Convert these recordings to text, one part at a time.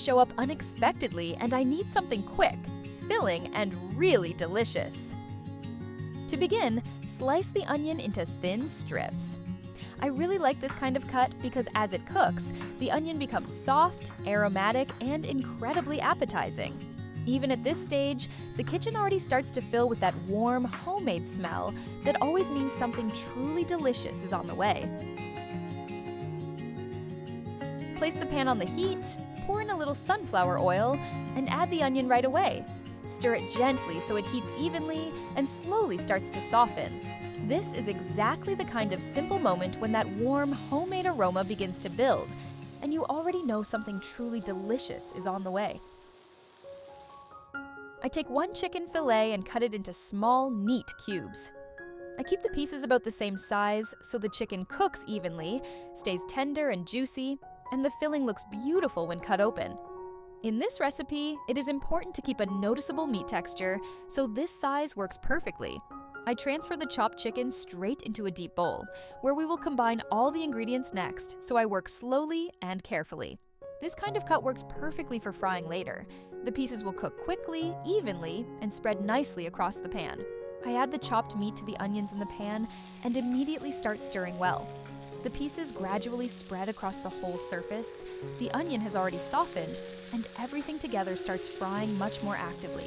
show up unexpectedly and I need something quick, filling, and really delicious. To begin, slice the onion into thin strips. I really like this kind of cut because as it cooks, the onion becomes soft, aromatic, and incredibly appetizing. Even at this stage, the kitchen already starts to fill with that warm, homemade smell that always means something truly delicious is on the way. Place the pan on the heat, pour in a little sunflower oil, and add the onion right away. Stir it gently so it heats evenly and slowly starts to soften. This is exactly the kind of simple moment when that warm, homemade aroma begins to build, and you already know something truly delicious is on the way. I take one chicken fillet and cut it into small, neat cubes. I keep the pieces about the same size so the chicken cooks evenly, stays tender and juicy, and the filling looks beautiful when cut open. In this recipe, it is important to keep a noticeable meat texture, so this size works perfectly. I transfer the chopped chicken straight into a deep bowl, where we will combine all the ingredients next, so I work slowly and carefully. This kind of cut works perfectly for frying later. The pieces will cook quickly, evenly, and spread nicely across the pan. I add the chopped meat to the onions in the pan and immediately start stirring well. The pieces gradually spread across the whole surface, the onion has already softened, and everything together starts frying much more actively.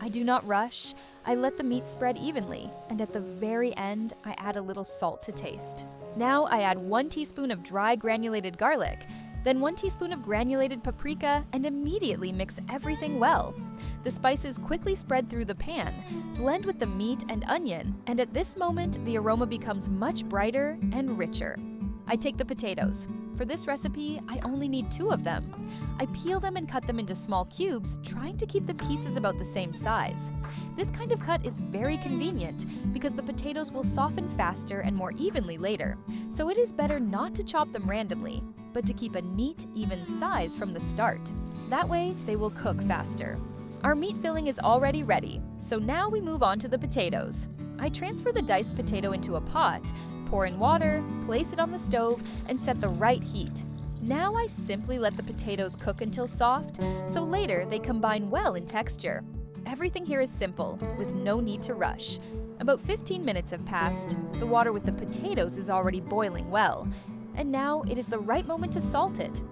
I do not rush, I let the meat spread evenly, and at the very end, I add a little salt to taste. Now I add 1 teaspoon of dry granulated garlic, then 1 teaspoon of granulated paprika, and immediately mix everything well. The spices quickly spread through the pan, blend with the meat and onion, and at this moment, the aroma becomes much brighter and richer. I take the potatoes. For this recipe, I only need 2 of them. I peel them and cut them into small cubes, trying to keep the pieces about the same size. This kind of cut is very convenient because the potatoes will soften faster and more evenly later, so it is better not to chop them randomly, but to keep a neat, even size from the start. That way, they will cook faster. Our meat filling is already ready, so now we move on to the potatoes. I transfer the diced potato into a pot, pour in water, place it on the stove, and set the right heat. Now I simply let the potatoes cook until soft, so later they combine well in texture. Everything here is simple, with no need to rush. About 15 minutes have passed, the water with the potatoes is already boiling well, and now it is the right moment to salt it.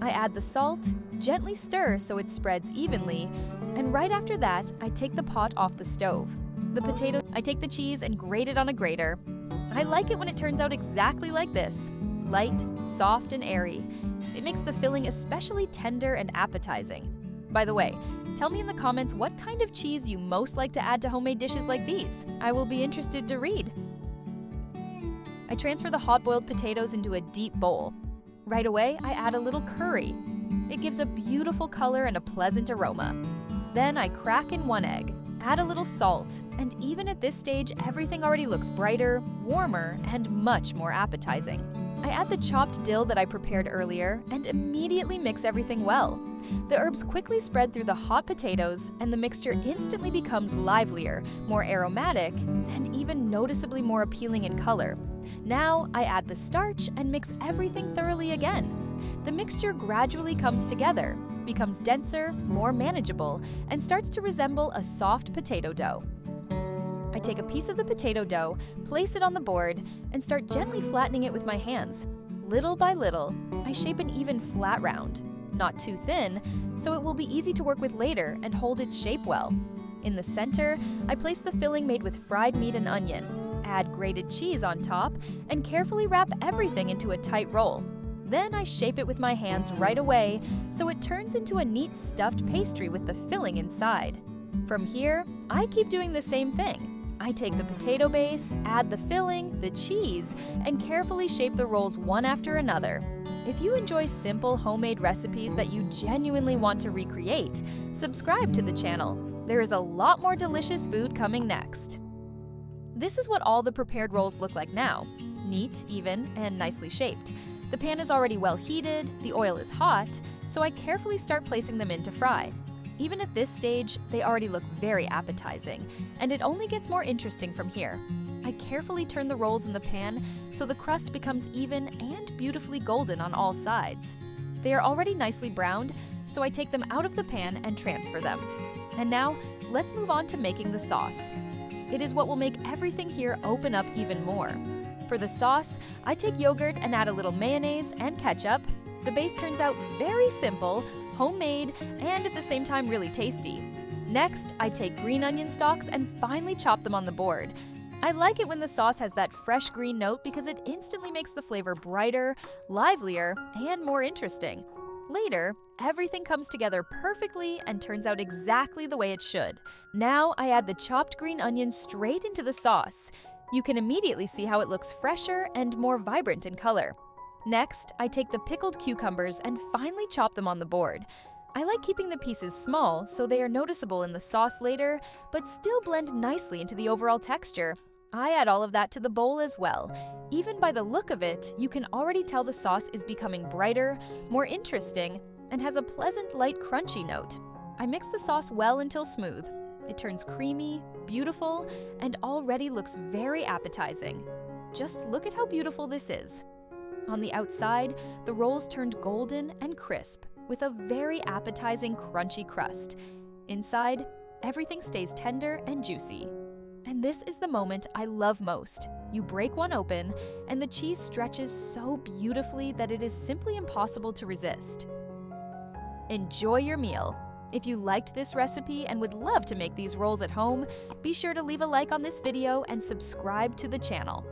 I add the salt, gently stir so it spreads evenly, and right after that, I take the pot off the stove. I take the cheese and grate it on a grater. I like it when it turns out exactly like this, light, soft, and airy. It makes the filling especially tender and appetizing. By the way, tell me in the comments what kind of cheese you most like to add to homemade dishes like these. I will be interested to read. I transfer the hot-boiled potatoes into a deep bowl. Right away, I add a little curry. It gives a beautiful color and a pleasant aroma. Then I crack in 1 egg, add a little salt, and even at this stage, everything already looks brighter, warmer, and much more appetizing. I add the chopped dill that I prepared earlier and immediately mix everything well. The herbs quickly spread through the hot potatoes, and the mixture instantly becomes livelier, more aromatic, and even noticeably more appealing in color. Now I add the starch and mix everything thoroughly again. The mixture gradually comes together, becomes denser, more manageable, and starts to resemble a soft potato dough. I take a piece of the potato dough, place it on the board, and start gently flattening it with my hands. Little by little, I shape an even flat round, not too thin, so it will be easy to work with later and hold its shape well. In the center, I place the filling made with fried meat and onion, add grated cheese on top, and carefully wrap everything into a tight roll. Then I shape it with my hands right away, so it turns into a neat stuffed pastry with the filling inside. From here, I keep doing the same thing. I take the potato base, add the filling, the cheese, and carefully shape the rolls one after another. If you enjoy simple homemade recipes that you genuinely want to recreate, subscribe to the channel. There is a lot more delicious food coming next. This is what all the prepared rolls look like now. Neat, even, and nicely shaped. The pan is already well heated, the oil is hot, so I carefully start placing them in to fry. Even at this stage, they already look very appetizing, and it only gets more interesting from here. I carefully turn the rolls in the pan so the crust becomes even and beautifully golden on all sides. They are already nicely browned, so I take them out of the pan and transfer them. And now, let's move on to making the sauce. It is what will make everything here open up even more. For the sauce, I take yogurt and add a little mayonnaise and ketchup. The base turns out very simple, homemade, and at the same time really tasty. Next, I take green onion stalks and finely chop them on the board. I like it when the sauce has that fresh green note because it instantly makes the flavor brighter, livelier, and more interesting. Later, everything comes together perfectly and turns out exactly the way it should. Now I add the chopped green onion straight into the sauce. You can immediately see how it looks fresher and more vibrant in color. Next, I take the pickled cucumbers and finely chop them on the board. I like keeping the pieces small so they are noticeable in the sauce later, but still blend nicely into the overall texture. I add all of that to the bowl as well. Even by the look of it, you can already tell the sauce is becoming brighter, more interesting, and has a pleasant light crunchy note. I mix the sauce well until smooth. It turns creamy, beautiful, and already looks very appetizing. Just look at how beautiful this is. On the outside, the rolls turned golden and crisp, with a very appetizing crunchy crust. Inside, everything stays tender and juicy. And this is the moment I love most. You break one open, and the cheese stretches so beautifully that it is simply impossible to resist. Enjoy your meal. If you liked this recipe and would love to make these rolls at home, be sure to leave a like on this video and subscribe to the channel.